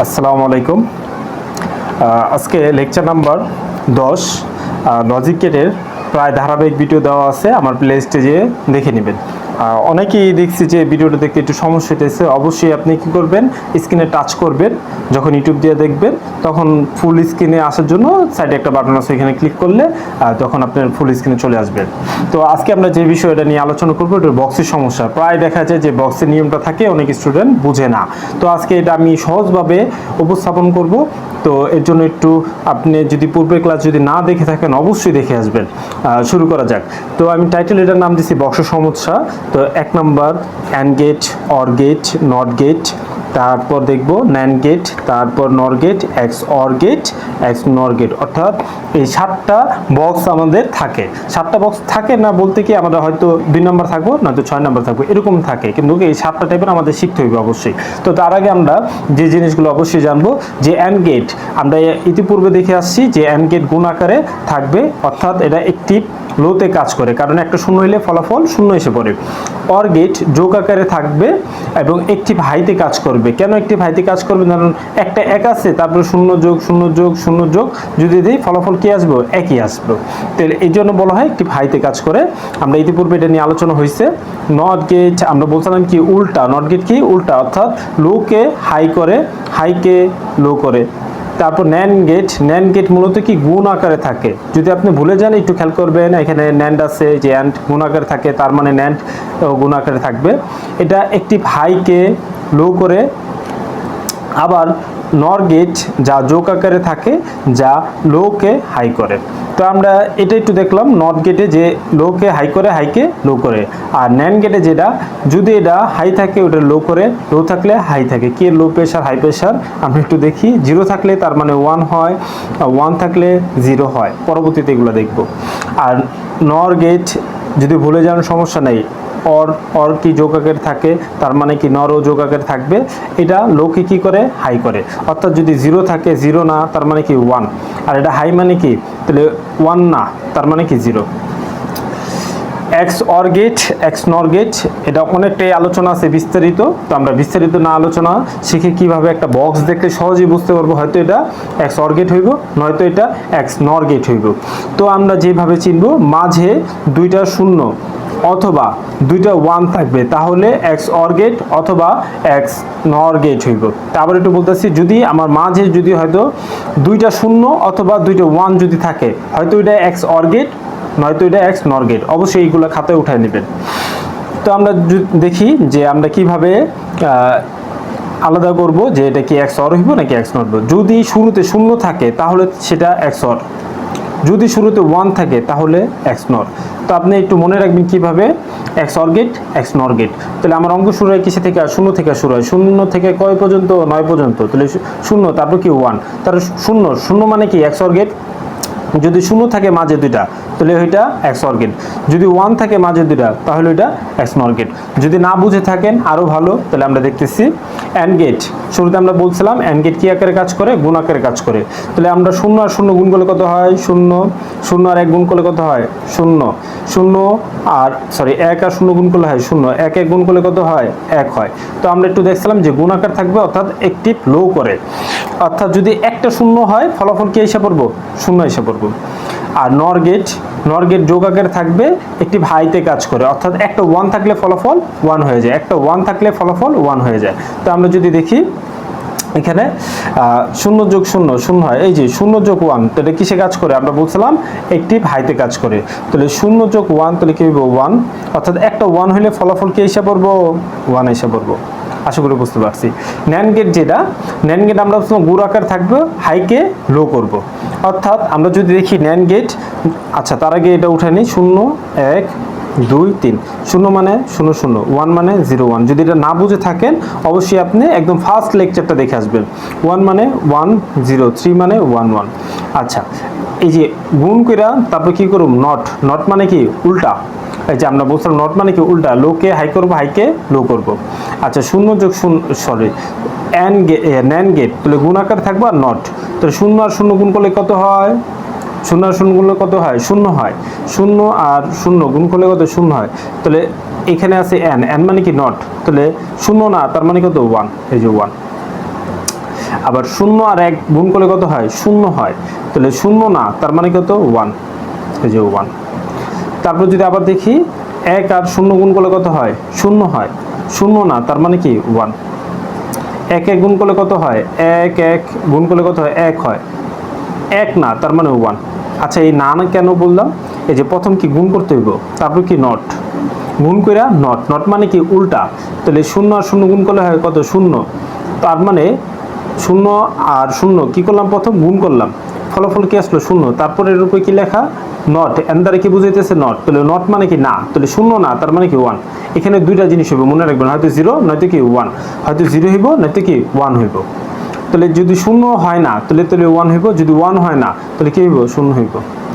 আসসালামু আলাইকুম। আজকে লেকচার নাম্বার 10 লজিক গেটের প্রায় ধারাবাহিক ভিডিও দেওয়া আছে, আমার প্লে লিস্টে যেয়ে দেখে নেবেন। অনেকেই দেখছি যে ভিডিওটা দেখতে একটু সমস্যা হতেছে। অবশ্যই আপনি কি করবেন, স্ক্রিনে টাচ করবেন, যখন ইউটিউব দিয়ে দেখবেন তখন ফুল স্ক্রিনে আসার জন্য সাইডে একটা বাটন আছে, এখানে ক্লিক করলে তখন আপনার ফুল স্ক্রিনে চলে আসবে। তো আজকে আমরা যে বিষয়টা নিয়ে আলোচনা করবো, এটা বক্সের সমস্যা। প্রায় দেখা যায় যে বক্সের নিয়মটা থাকে, অনেক স্টুডেন্ট বুঝে না। তো আজকে এটা আমি সহজভাবে উপস্থাপন করব। তো এর জন্য একটু আপনি যদি পূর্বের ক্লাস যদি না দেখে থাকেন অবশ্যই দেখে আসবেন। শুরু করা যাক। তো আমি টাইটেল এটার নাম দিচ্ছি বক্স সমস্যা। তো 1 number AND gate, OR gate, NOT gate, তারপর দেখব ন্যান্ড গেট, তারপর NOR gate, XOR gate, XNOR gate. অর্থাৎ এই 7টা বক্স আমাদের থাকে। 7টা বক্স থাকে না বলতে কি, আমরা হয়তো 2 নাম্বার থাকবো, নয়তো 6 নাম্বার থাকবো, এরকম থাকে। কিন্তু এই 7টা টাইপের আমাদের শিখতে হবে অবশ্যই। তো তার আগে আমরা যে জিনিসগুলো অবশ্যই জানবো, যে অ্যান্ড গেট আমরা ইতিপূর্বে দেখে আসছি যে অ্যান্ড গেট গুণ আকারে থাকবে, অর্থাৎ এটা একটি লোতে কাজ করে, কারণ একটা শূন্য হলে ফলাফল শূন্য এসে পড়ে। অর গেট যোগ আকারে থাকবে এবং একটি হাইতে কাজ করবে। কেন একটি হাইতে কাজ করবে? কারণ একটা এক আছে, তারপরে শূন্য যোগ শূন্য যোগ শূন্য যোগ যদি দিই ফলাফল কি আসবে? একই আসবে। তাহলে এই জন্য বলা হয় একটি হাইতে কাজ করে। আমরা ইতিপূর্বে এটা নিয়ে আলোচনা হয়েছে। নট গেট আমরা বলছিলাম কি উল্টা, নট গেট কি উল্টা, অর্থাৎ লোকে হাই করে, হাইকে লো করে। তারপর ন্যান্ড গেট, ন্যান্ড গেট মূলত কি গুণ আকারে থাকে। যদি আপনি ভুলে যান একটু খেয়াল করবেন, এখানে ন্যান্ড আছে, যে অ্যান্ড গুণ আকারে থাকে, তার মানে ন্যান্ড গুণ আকারে থাকবে। এটা একটি হাইকে লো করে। আবার নর গেট যা যোগ আকারে থাকে, যা লোকে হাই করে। তো আমরা এটা একটু দেখলাম, নট গেটে যে লোকে হাই করে, হাইকে লো করে। আর ন্যান্ড গেটে যেটা, যদি এটা হাই থাকে ওটা লো করে, লো থাকলে হাই থাকে। কি লো প্রেশার হাই প্রেশার আমরা একটু দেখি। 0 থাকলে তার মানে 1 হয়, 1 থাকলে 0 হয়। পরবর্তীতে এগুলো দেখব। আর নর গেট যদি ভুলে যান সমস্যা নেই। অর কি যোগ আকারে থাকে, তার মানে কি নর ও যোগ আকারে থাকবে। এটা লোকে কি করে? হাই করে। অর্থাৎ যদি 0 থাকে, 0 না তার মানে কি 1। আর এটা হাই মানে কি? তাহলে 1 না তার মানে কি 0। X or gate, XNOR gate, এটা অনেকটাই আলোচনা আছে বিস্তারিত। তো আমরা বিস্তারিত না আলোচনা শিখে কিভাবে একটা বক্স দেখলে সহজেই বুঝতে পারবো, হয়তো এটা এক্স অর গেট হইব, নয়তো এটা এক্স নর গেট হইব। তো আমরা যেভাবে চিনব, মাঝে 2টা শূন্য অথবা 2টা 1 থাকবে, তাহলে এক্স অর গেট অথবা এক্স নর গেট হইব। তারপর একটু বলতেছি, যদি আমার মাঝে যদি হয়তো 2টা শূন্য অথবা 2টা 1 যদি থাকে, হয়তো এটা এক্স অর গেট, নয়তো এটা এক্স নর গেট। অবশ্যই এইগুলো খাতায় উঠায় নেবেন। তো আমরা দেখি যে আমরা কিভাবে আলাদা করব যে এটা কি এক্স অর হইব নাকি এক্স নর হইব। যদি শুরুতে শূন্য থাকে তাহলে সেটা এক্স অর, যদি শুরুতে 1 থাকে তাহলে এক্স নর। তো আপনি একটু মনে রাখবেন কিভাবে x or gate, XNOR gate. তাহলে আমার অঙ্ক শুরু হয় কিসে থেকে? শূন্য থেকে শুরু হয়। শূন্য থেকে কয় পর্যন্ত? 9 পর্যন্ত। তাহলে শূন্য, তারপর কি 1, তারপর শূন্য। শূন্য মানে কি? XOR gate. যদি শূন্য থাকে মাঝে 2টা তাহলে ওইটা এক্স অর গেট। যদি 1 থাকে মাঝে 2টা তাহলে ওইটা এক্স নর গেট। যদি না বুঝে থাকেন আরও ভালো, তাহলে আমরা দেখতেছি অ্যান্ড গেট। শুরুতে আমরা বলছিলাম অ্যান্ড গেট কি আকারে কাজ করে? গুণ আকারে কাজ করে। তাহলে আমরা 0 আর 0 গুণ করলে কত হয়? 0। 0 আর 1 গুণ করলে কত হয়? 0। 0 আর 1 আর 0 গুণ করলে হয় 0। 1 1 গুণ করলে কত হয়? 1 হয়। তো আমরা একটু দেখছিলাম যে গুণ আকার থাকবে, অর্থাৎ একটি লো করে। অর্থাৎ যদি একটা 0 হয় ফলাফল কি এসে পড়বো? 0 এসে পড়বো। আর নর গেট, নর গেট যোগ আকারে থাকবে, একটি হাইতে কাজ করে। অর্থাৎ একটা 1 থাকলে ফলাফল 1 হয়ে যায়, একটা 1 থাকলে ফলাফল 1 হয়ে যায়। তো আমরা যদি দেখি এখানে 0 যোগ 0 0 হয়। এই যে 0 যোগ 1, তো এটা কিসে কাজ করে? আমরা বলছিলাম একটি হাইতে কাজ করে। তাহলে 0 যোগ 1 তাহলে কি হবে? 1। অর্থাৎ একটা 1 হলে ফলাফল কি এসে পড়বো? 1 এসে পড়বো। আশা করি বুঝতে পারছি। ন্যান্ড গেট যেটা, ন্যান্ড গেট আমরা গুণ আকার থাকবে, হাইকে লো করব। অর্থাৎ আমরা যদি দেখি ন্যান্ড গেট, আচ্ছা তার আগে এটা উঠে নিই। 0 1 2 3, 0 মানে 0 0, 1 মানে 0 1। যদি এটা না বুঝে থাকেন অবশ্যই আপনি একদম ফার্স্ট লেকচারটা দেখে আসবেন। 1 মানে 1 0, 3 মানে 1 1। আচ্ছা, এই যে গুণ কইরা তারপর কি করব? নট, নট মানে কি? উল্টা। এই যে আমরা বলছিলাম নট মানে কি? উল্টা। লোকে হাই করব, হাইকে লো করব। আচ্ছা 0 যোগ 0, সরি ন্যান্ড গেট, তাহলে গুণ আকার থাকবে আর নট। তাহলে 0 আর 0 গুণ করলে কত হয়? 0 আর 0 গুণ করলে কত হয়? 0 হয়। 0 আর 0 গুণ করলে কত? 0 হয়। তাহলে এখানে আছে n, n মানে কি? নট। তাহলে 0 না তার মানে কত? 1। এই যে 1। আবার 0 আর 1 গুণ করলে কত হয় 0 হয়, তাহলে 0 না তার মানে কত 1, এই যে 1। তারপর যদি আবার দেখি 1 আর 0 গুণ করলে কত হয় 0 হয়, 0 না তার মানে কি 1। 1 1 গুণ করলে কত হয় 1 1 গুণ করলে কত হয় 1 হয়, 1 না তার মানে 1। আচ্ছা এই না না কেন বললাম, এই যে প্রথম কি গুণ করতে হইব, তারপর কি নট, গুণ কইরা নট, নট মানে কি উল্টা, তাহলে 0 আর 0 গুণ করলে হয় কত 0, তার মানে 0 আর 0 কি করলাম প্রথম গুণ করলাম, ফলাফল কি আসলো 0, তারপরে এর উপরে কি লেখা নট, এন্ডারে কি বুঝাইতেছে নট, তাহলে নট মানে কি না, তাহলে 0 না তার মানে কি 1। এখানে দুইটা জিনিস হইব মনে রাখবেন, হয়তো 0 নয়তো কি 1, হয়তো 0 হইব নয়তো কি 1 হইব। তাহলে যদি 0 হয় না তাহলে 1 হইব, যদি 1 হয় না তাহলে কি হইব 0 হইব,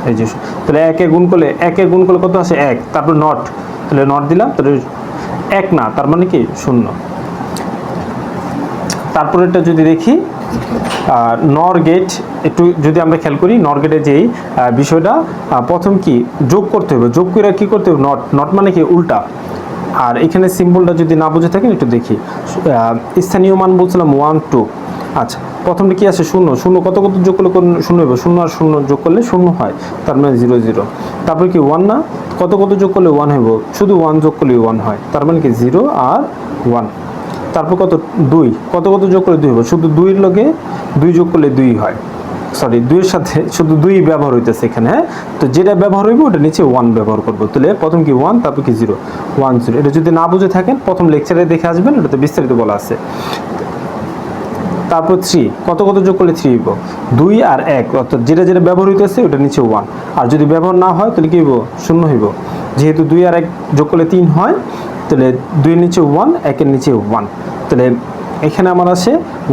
এই যে। তাহলে 1 এ গুণ করলে 1 এ গুণ করলে কত আসে 1, তারপর নট, তাহলে নট দিলাম, তাহলে 1 না তার মানে কি 0। তারপর এটা যদি দেখি নর গেট, একটু যদি আমরা খেয়াল করি নর গেটে যেই বিষয়টা, প্রথম কি যোগ করতে হবে, যোগ করে কি করতে হবে নট, নট মানে কি উল্টা। আর এখানে সিম্বলটা যদি না বুঝে থাকেন একটু দেখি, স্থানীয় মান বলছিলাম 1 2, আচ্ছা প্রথমটা কি আছে 0, 0 কত কত যোগ করলে 0 হবে, 0 আর 0 যোগ করলে 0 হয়, তার মানে 0 0। তারপর কি 1 না, কত কত যোগ করলে 1 হইব, শুধু 1 যোগ করলে 1 হয়, তার মানে কি 0 আর 1। তারপর কত 2, কত কত যোগ করলে 2 হবে, শুধু 2 এর লগে 2 যোগ করলে 2 হয়, সরি 2 এর সাথে শুধু 2 ব্যবহার হইতেছে এখানে, হ্যাঁ। তো যেটা ব্যবহার হইব ওটা নিচে 1 ব্যবহার করব, তাহলে প্রথম কি 1 তারপর কি 0 1 0। এটা যদি না বুঝে থাকেন প্রথম লেকচারে দেখে আসবেন, এটাতে বিস্তারিত বলা আছে। তারপর 3, কত কত যোগ করলে 3 হইব, 2 আর 1, অর্থাৎ যেটা যেটা ব্যবহার হইতেছে ওটা নিচে 1, আর যদি ব্যবহার না হয় তাহলে কি হইব 0 হইব। যেহেতু 2 আর 1 যোগ করলে 3 হয়, তাহলে 2 এর নিচে 1, 1 এর নিচে 1, তাহলে এখানে আমার আসে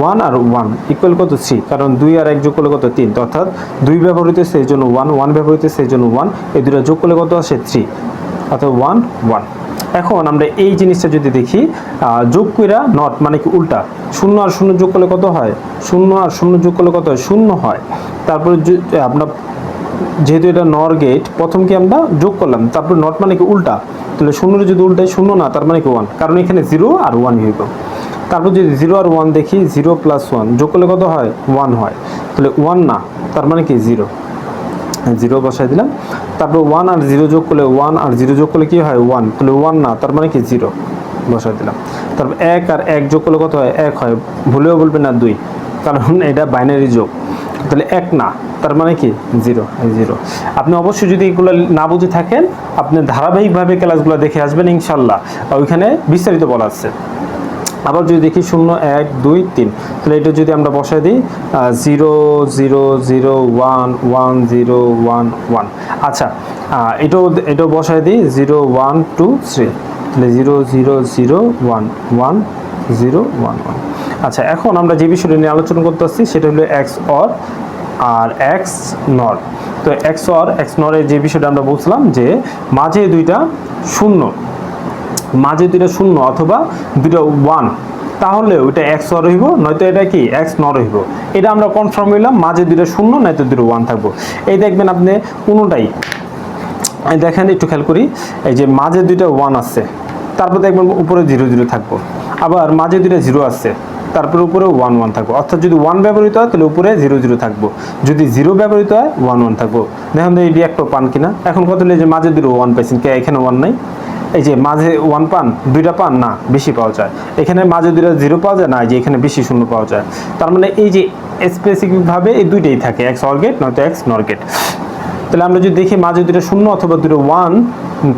1 আর 1 ইকুয়াল কত 3, কারণ 2 আর 1 যোগ করলে কত 3, অর্থাৎ 2 ব্যবহার হইতেছে এই জন্য 1, 1 ব্যবহার হইতেছে এই জন্য 1, এই দুটো যোগ করলে কত আসে 3, অর্থাৎ 1 1। এখন আমরা এই জিনিসটা যদি দেখি, যোগ কইরা নট মানে কি উল্টা, 0 আর 0 যোগ করলে কত হয় 0 আর 0 যোগ করলে কত হয় 0 হয়। তারপরে আমরা যেহেতু এটা নর গেট, প্রথম কি আমরা যোগ করলাম, তারপর নট মানে কি উল্টা, তাহলে 0 যদি উল্টায় 0 না তার মানে কি 1, কারণ এখানে 0 আর 1 হইব। তারপর যদি 0 আর 1 দেখি, 0 প্লাস 1 যোগ করলে কত হয় 1 হয়, তাহলে 1 না তার মানে কি 0, 0 বসাই দিলাম। তারপর 1 আর 0 যোগ করলে 1 আর 0 যোগ করলে কি হয় 1, তাহলে 1 না তার মানে কি 0 বসাই দিলাম। তারপর 1 আর 1 যোগ করলে কত হয় 1 হয়, ভুলেও বলবেন না 2, কারণ এটা বাইনারি যোগ, তাহলে 1 না তার মানে কি 0 0। আপনি অবশ্যই যদি এগুলো না বুঝে থাকেন আপনি ধারাবাহিকভাবে ক্লাসগুলো দেখে আসবেন ইনশাল্লাহ, ওইখানে বিস্তারিত বলা আছে। আবার যদি দেখি 0 1 2 3, তাহলে এটা যদি আমরা বসাই দিই 0 0 0 1 1 0 1 1, আচ্ছা এটাও বসাই দিই 0 1 2 3, তাহলে 0 0 0 1 1 0 1 1। আচ্ছা এখন আমরা যে বিষয়টা নিয়ে আলোচনা করতেছি সেটা হলো XOR আর XNOR। তো XOR XNOR এর যে বিষয়টা আমরা বলছিলাম যে মাঝে দুইটা শূন্য, মাঝে দুইটা শূন্য অথবা দুইটা 1, তাহলে ওইটা XOR হইব, নয়তো এটা কি XNOR হইব। এটা আমরা কনফার্ম হইলাম, মাঝে দুইটা শূন্য নয়তো দুটো 1 থাকবো। এই দেখবেন আপনি কোনোটাই, এই দেখেন একটু খেয়াল করি, এই যে মাঝে দুইটা 1 আছে, তারপর দেখবেন উপরে 0 0 থাকবো, আবার মাঝে দুইটা 0 আছে তারপরে উপরে 1 1 থাকবো, অর্থাৎ যদি 1 ব্যবহৃত হয় তাহলে উপরে 0 0 থাকবো, যদি 0 ব্যবহৃত হয় 1 1 থাকবো। দেখুন তো এই একটা পান কিনা, এখন কত যে মাঝে দুটো 1 পাইছেন, কে এখানে 1 নাই, এই যে মাঝে 1 পান, দুইটা পান না বেশি পাওয়া যায়, এখানে মাঝে দুইটা 0 পাওয়া যায় না, যে এখানে বেশি শূন্য পাওয়া যায়, তার মানে এই যে স্পেসিফিকভাবে এই দুইটাই থাকে, XOR গেট নয়তো XNOR গেট। তাহলে আমরা যদি দেখি মাঝে দুটো শূন্য অথবা দুটো 1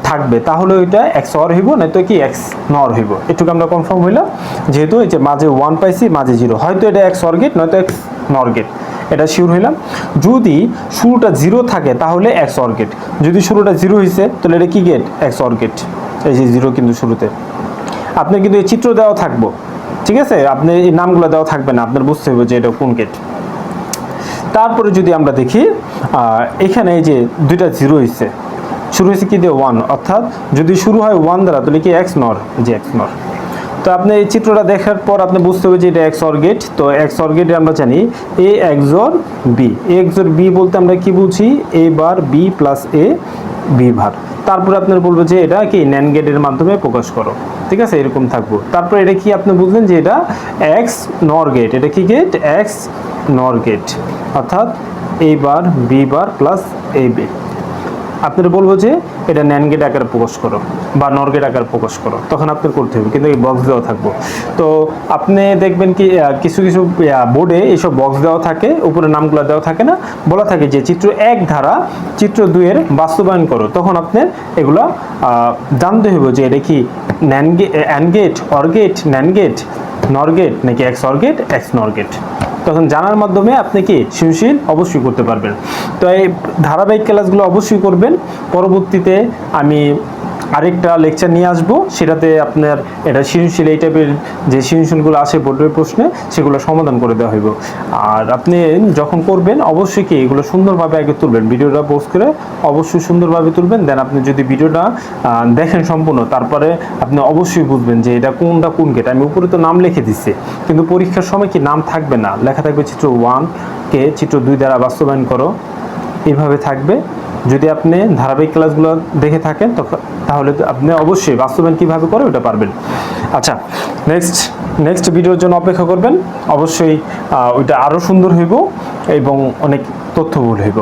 থাকবে তাহলে ওইটা XOR হইব নয়তো কি XNOR হইব, এটুকু আমরা কনফার্ম হইলাম। যেহেতু এই যে মাঝে 1 পাইছি মাঝে 0, হয়তো এটা XOR গেট নয়তো XNOR গেট, এটা শিওর হইলাম। যদি শুরুটা 0 থাকে তাহলে XOR গেট, যদি শুরুটা 0 হয়েছে তাহলে এটা কি গেট XOR গেট, এই যে 0 কিন্তু শুরুতে। আপনার কিন্তু এই চিত্র দেওয়া থাকবো, ঠিক আছে, আপনি এই নামগুলো দেওয়া থাকবে না, আপনার বুঝতে হবে যে এটা কোন গেট। তারপরে যদি আমরা দেখি এখানে এই যে দুইটা 0 হয়েছে, শুরু হয়েছে কি দিয়ে 1, অর্থাৎ যদি শুরু হয় 1 দ্বারা তাহলে কি XNOR, যে XNOR। তো আপনি এই চিত্রটা দেখার পর আপনি বুঝতে হবে যে এটা XOR গেট। তো XOR গেটে আমরা জানি A XOR B, A XOR B বলতে আমরা কি বুঝি, A bar B plus A B ভার, তারপরে আপনার বলবো যে এটা কি NAND গেটের মাধ্যমে প্রকাশ করো, ঠিক আছে, এরকম থাকবো। তারপরে এটা কি আপনি বুঝলেন যে এটা এক্স নর গেট, এটা কি গেট এক্স নর গেট, অর্থাৎ A bar B bar plus AB। আপনার বলবো যে এটা NAND গেট আকারে প্রকাশ করো বা নর গেট আকারে প্রকাশ করো, তখন আপনার করতে হবে, কিন্তু এই বক্স দেওয়া থাকবো। তো আপনি দেখবেন কি কিছু কিছু বোর্ডে এইসব বক্স দেওয়া থাকে, উপরে নামগুলো দেওয়া থাকে না, বলা থাকে যে চিত্র 1 ধারা চিত্র 2 এর বাস্তবায়ন করো, তখন আপনার এগুলো জানতে হবে যে এটা কি AND gate, OR gate, NAND gate, NOR gate নাকি XOR gate, XNOR gate. তখন জানার মাধ্যমে আপনি কি সৃজনশীল অবশ্যই করতে পারবেন। তো এই ধারাবাহিক ক্লাসগুলো অবশ্যই করবেন। পরবর্তীতে আমি আরেকটা লেকচার নিয়ে আসব, সেটাতে আপনার এটা সৃজনশীল এই টাইপের যে সৃজনশীলগুলো আসে বোর্ডের প্রশ্নে সেগুলো সমাধান করে দেওয়া হইব। আর আপনি যখন করবেন অবশ্যই কি এগুলো সুন্দরভাবে আগে তুলবেন, ভিডিওটা পোস্ট করে অবশ্যই সুন্দরভাবে তুলবেন। দেন আপনি যদি ভিডিওটা দেখেন সম্পূর্ণ, তারপরে আপনি অবশ্যই বুঝবেন যে এটা কোনটা কোন গেট। আমি উপরে তো নাম লিখে দিচ্ছি, কিন্তু পরীক্ষার সময় কি নাম থাকবে না, লেখা থাকবে চিত্র 1 কে চিত্র 2 দ্বারা বাস্তবায়ন করো, এইভাবে থাকবে। যদি আপনি ধারাবাহিক ক্লাসগুলো দেখে থাকেন তাহলে আপনি অবশ্যই বাস্তবায়ন কীভাবে করে ওটা পারবেন। আচ্ছা, নেক্সট ভিডিওর জন্য অপেক্ষা করবেন। অবশ্যই ওইটা আরও সুন্দর হইব এবং অনেক তথ্যবহুল হইব।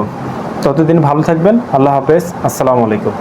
ততদিন ভালো থাকবেন। আল্লাহ হাফেজ, আসসালামু আলাইকুম।